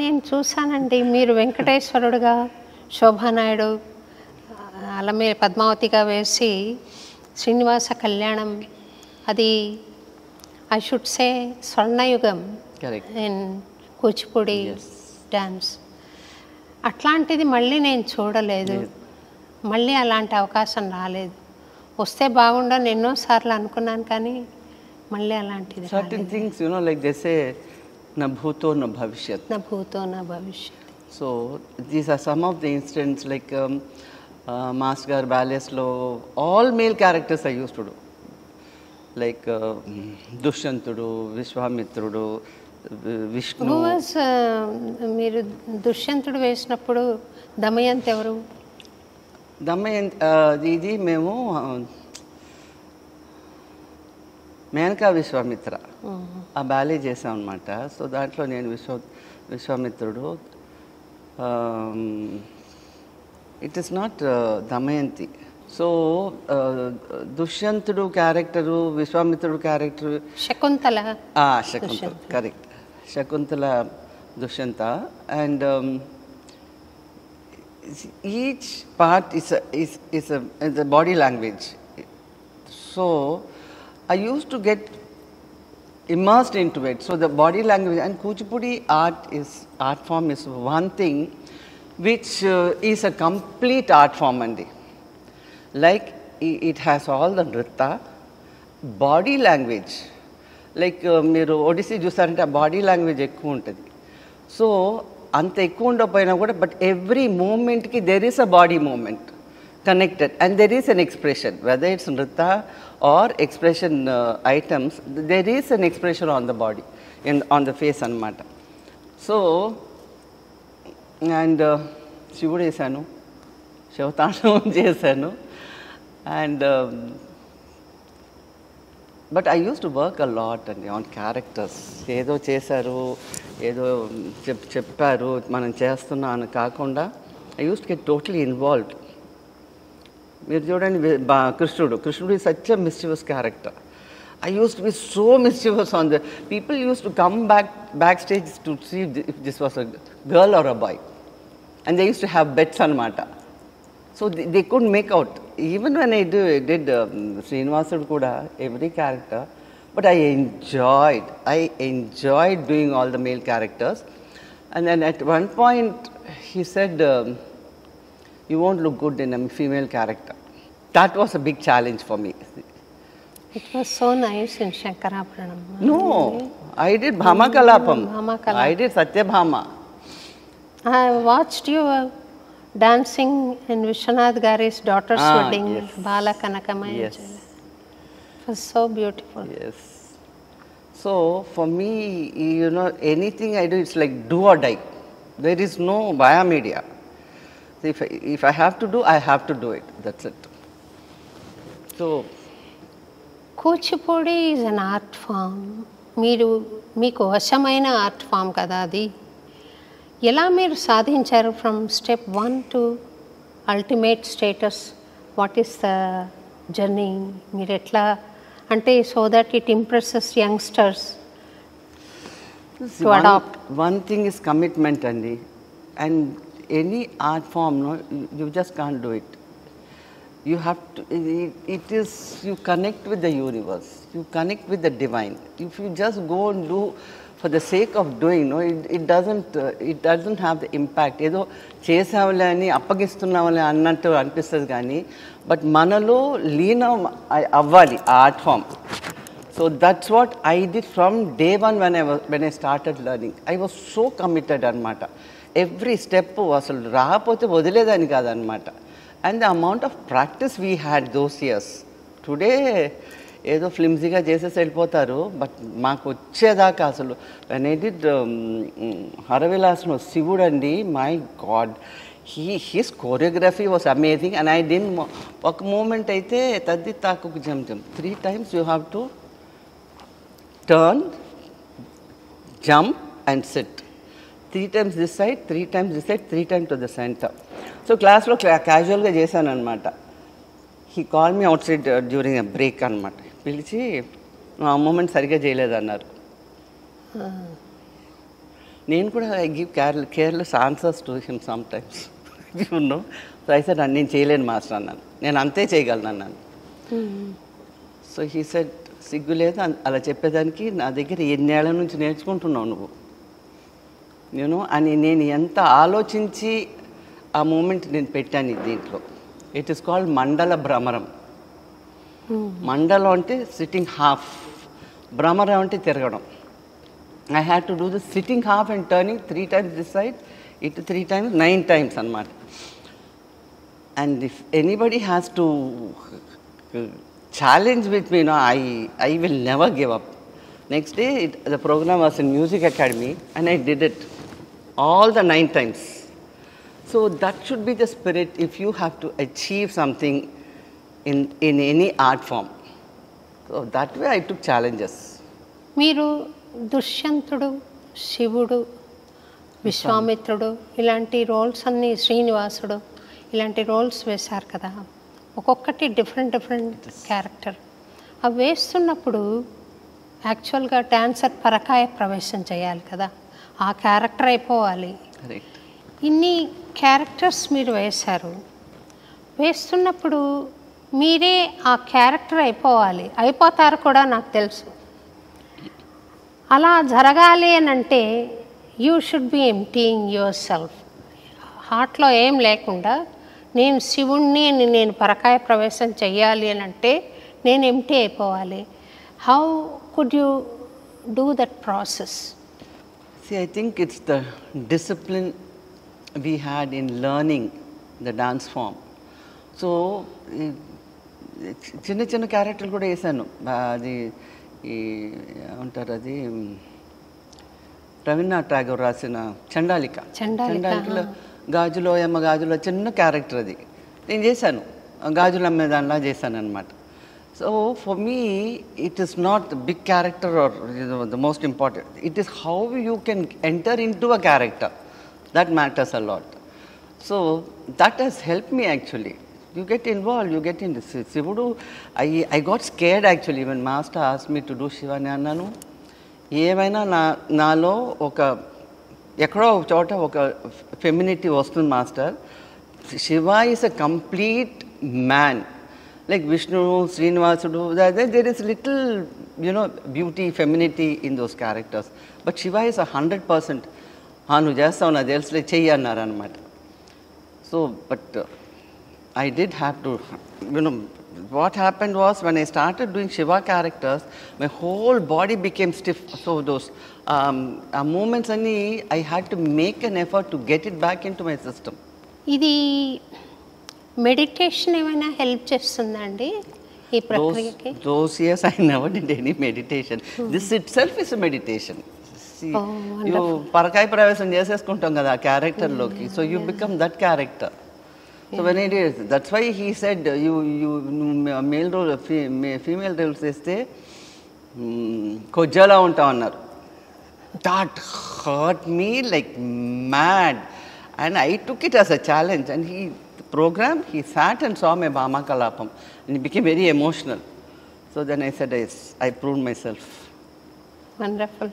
నేను చూసానండి మీరు వెంకటేశ్వరుడుగా శోభానాయుడు అలా మీరు పద్మావతిగా వేసి శ్రీనివాస కళ్యాణం అది ఐ షుడ్ సే స్వర్ణయుగం ఇన్ కూచిపూడి డ్యాన్స్. అట్లాంటిది మళ్ళీ నేను చూడలేదు, మళ్ళీ అలాంటి అవకాశం రాలేదు. వస్తే బాగుండని ఎన్నోసార్లు అనుకున్నాను కానీ మళ్ళీ అలాంటిది certain things, you know, like they say na bhuto na bhavishyat. నా భూతో నా భవిష్యత్. So these are some of the incidents, like Master Gar ballets lo all male characters I used to do, like Dushyantudu, Vishwamitrudu, Vishnu. Who was మీరు దుష్యంతుడు వేసినప్పుడు దమయంతి ఎవరు? దమయంతి ఇది మేము మేనకా విశ్వామిత్ర ఆ బ్యాలే చేసాం అనమాట. సో దాంట్లో నేను విశ్వామిత్రుడు. It is not Damayanti. So దుష్యంతుడు క్యారెక్టరు, విశ్వామిత్రుడు character Shakuntala. Shakuntala, correct. Shakuntala Dushyanta. And each part is a body language. So I used to get immersed into it. So the body language and Kuchipudi art form is one thing which is a complete art form andi. Like it has all the nritta, body language. Like మీరు ఒడిస్సీ చూసారంటే ఆ body language ఎక్కువ ఉంటుంది. So అంత ఎక్కువ ఉండకపోయినా కూడా but every మూమెంట్కి there is a body movement connected and there is an expression, whether it's నృత్య or expression items, there is an expression on the body on the face అన్నమాట. So and శివుడు వేసాను, శివతాండవం చేశాను. And but I use to work a lot అండి on characters. ఏదో చేశారు, ఏదో చెప్పారు, మనం చేస్తున్నా అని కాకుండా I use to get totally involved. మీరు చూడండి కృష్ణుడు is such a mischievous character. I use to be so mischievous on the people use to come backstage to see if this was a girl or a boy and they use to have bets అనమాట. So they couldn't make out. Even when I did Srinivasudu kuda, every character, but I enjoyed doing all the male characters. And then at one point he said, you won't look good in a female character. That was a big challenge for me. It was so nice in Shankarabharanam. No, I did Bhama Kalapam. I did Satyabhama. I watched you dancing in Vishwanath Gari's daughter's wedding, yes. Bala Kanakamaya. Yes. It was so beautiful. Yes. So for me, you know, anything I do, it's like do or die. There is no via media. So if I have to do, I have to do it. That's it. So Kuchipudi is an art form. మీకు వశమైన art form కదా అది. ఎలా మీరు సాధించారు from step 1 to ultimate status? What is the journey? మీరు ఎట్లా అంటే so that it impresses youngsters to adopt? One thing is commitment andi, and any art form, no, you just can't do it. You have to, it is, you connect with the universe, you connect with the divine. If you just go and do for the sake of doing, no, it doesn't have the impact. ఏదో చేసావులే అని అప్పగిస్తున్నావులే అన్నట్టు అనిపిస్తుంది కానీ but మనలో లీనం అవ్వాలి art form. So that's what I did from day 1 when I started learning. I was so committed అనమాట. Every step అసలు రాకపోతే వదిలేదని కాదనమాట. And the amount of practice we had those years. Today ఏదో ఫ్లిమ్జీగా చేసేసి వెళ్ళిపోతారు, బట్ మాకు వచ్చేదాకా అసలు వెన్ ఐ డిడ్ హరవిలాస్లో శివుడు అండి, my God, his choreography was amazing. And I DIN ఒక మూమెంట్ అయితే తద్ది తాకు జమ్ 3 times you have to turn, jump and SIT. 3 times this side, 3 times this side, 3 times to the center. So క్లాస్లో క్యాజువల్గా చేశాను అనమాట. He call me outside during a break అనమాట. పిలిచి ఆ మూమెంట్ సరిగ్గా చేయలేదన్నారు. నేను కూడా I give careless answers to him sometimes no. So I said నేను చేయలేను మాస్టర్ అన్నాను, నేను అంతే చేయగలను అన్నాను. సో హీ సెడ్ సిగ్గు లేదు అలా చెప్పేదానికి, నా దగ్గర ఎన్నేళ్ల నుంచి నేర్చుకుంటున్నావు నువ్వు నేను అని. నేను ఎంత ఆలోచించి ఆ మూమెంట్ నేను పెట్టాను దీంట్లో. ఇట్ ఈస్ కాల్డ్ మండల భ్రమరం. మండలం అంటే సిట్టింగ్ హాఫ్, భ్రమరం అంటే తిరగడం. I had to do the sitting half and turning 3 times this side, ఇటు 3 times, 9 times అన్నమాట. And if anybody has to challenge with me, no, I will never give up. Next day, the program was in Music Academy, and I did it all the 9 times. So that should be the spirit if you have to achieve something in any art form. So that way I took challenges. మీరు దుష్యంతుడు, శివుడు, విశ్వామిత్రుడు ఇలాంటి roles అన్నీ, శ్రీనివాసుడు ఇలాంటి roles వేశారు కదా, ఒక్కొక్కటి డిఫరెంట్ క్యారెక్టర్. అవి వేస్తున్నప్పుడు యాక్చువల్గా డాన్సర్ పరకాయ ప్రవేశం చేయాలి కదా, ఆ క్యారెక్టర్ అయిపోవాలి. ఇన్ని క్యారెక్టర్స్ మీరు వేశారు. వేస్తున్నప్పుడు మీరే ఆ క్యారెక్టర్ అయిపోతారు కూడా నాకు తెలుసు. అలా జరగాలి అని అంటే you should be emptying your self. హార్ట్లో ఏం లేకుండా నేను శివుణ్ణి, నేను పరకాయ ప్రవేశం చెయ్యాలి అని అంటే నేను ఎంప్టీ అయిపోవాలి. How could you do that process? See, I think it's the discipline we had in learning the dance form. So, చిన్న క్యారెక్టర్లు కూడా వేసాను. అది ఏమంటారు, అది రవీంద్రనాథ్ ఠాగూర్ రాసిన చండాలికలో గాజులో చిన్న క్యారెక్టర్ అది నేను చేశాను. గాజులు అమ్మే దానిలా చేశాను అనమాట. So for me it is not the big character or the most important. It is how you can enter into a character that matters a lot. So that he's help me actually. You get involved, you get into Shivudu. I got scared actually when master asked me to do Shiva. Nanu ఏమైనా నాలో ఎక్కడో ఒక చోట ఒక femininity వస్తుంది master. Shiva is a complete man, like Vishnu, శ్రీనివాసుడు. There is little beauty, femininity in those characters. But Shiva is 100%. నువ్వు చేస్తావు నాకు తెలుసులే చెయ్యి అన్నారు అనమాట. So but I did have to, what happened was when I started doing Shiva characters, my whole body became stiff. So those movements, I had to make an effort to get it back into my system. ఇది meditation ఏమైనా help చేస్తుందండి ఈ ప్రక్రియకి? Those years I never did any meditation. This itself is a meditation. See, you పరకాయ ప్రవేశం చేసేసుకుంటాం కదా ఆ క్యారెక్టర్లోకి. So you become that character. So when it is, that's why he said you male role, female roles చేస్తే కొజ్జలా ఉంటాం అన్నారు. That hurt me like mad, and I took it as a challenge. And the program, he sat and saw my Bhama Kalapam, and he became very emotional. So then I said, I proved myself. Wonderful.